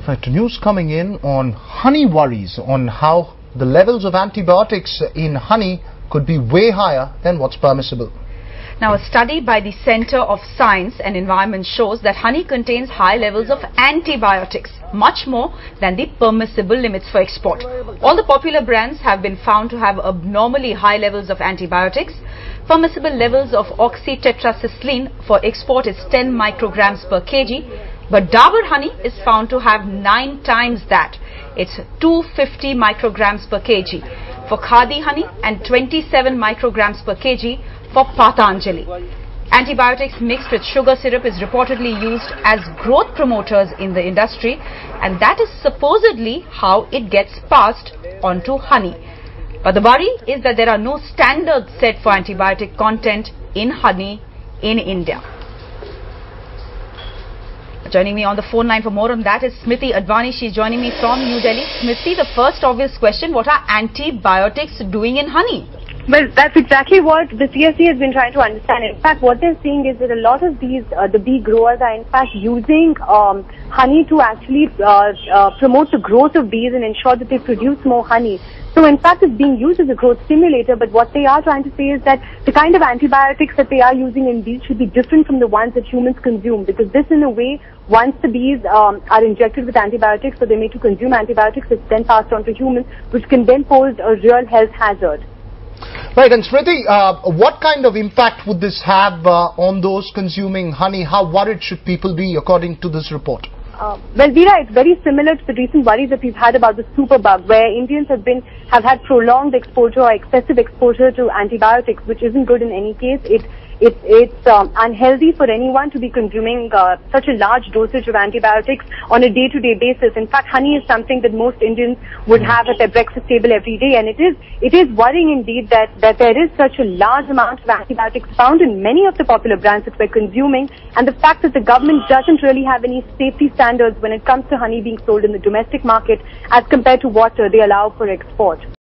Right, news coming in on honey worries, on how the levels of antibiotics in honey could be way higher than what's permissible. Now, a study by the Center of Science and Environment shows that honey contains high levels of antibiotics, much more than the permissible limits for export. All the popular brands have been found to have abnormally high levels of antibiotics. Permissible levels of oxytetracycline for export is 10 micrograms per kg, but Dabur honey is found to have 9 times that. It's 250 micrograms per kg for Khadi honey and 27 micrograms per kg for Patanjali. Antibiotics mixed with sugar syrup is reportedly used as growth promoters in the industry, and that is supposedly how it gets passed on to honey. But the worry is that there are no standards set for antibiotic content in honey in India. Joining me on the phone line for more on that is Smriti Advani. She's joining me from New Delhi. Smriti, the first obvious question, what are antibiotics doing in honey? Well, that's exactly what the CSE has been trying to understand. In fact, what they're seeing is that a lot of these, the bee growers are in fact using honey to actually promote the growth of bees and ensure that they produce more honey. So in fact, it's being used as a growth stimulator, but what they are trying to say is that the kind of antibiotics that they are using in bees should be different from the ones that humans consume, because this, in a way, once the bees are injected with antibiotics, so they make to consume antibiotics, it's then passed on to humans, which can then pose a real health hazard. Right, and Smriti, what kind of impact would this have on those consuming honey? How worried should people be according to this report? Well, Veera, it's very similar to the recent worries that we've had about the superbug, where Indians have had prolonged exposure or excessive exposure to antibiotics, which isn't good in any case. It's unhealthy for anyone to be consuming such a large dosage of antibiotics on a day-to-day basis. In fact, honey is something that most Indians would have at their breakfast table every day, and it is worrying indeed that there is such a large amount of antibiotics found in many of the popular brands that we're consuming, and the fact that the government doesn't really have any safety standards when it comes to honey being sold in the domestic market as compared to what they allow for export.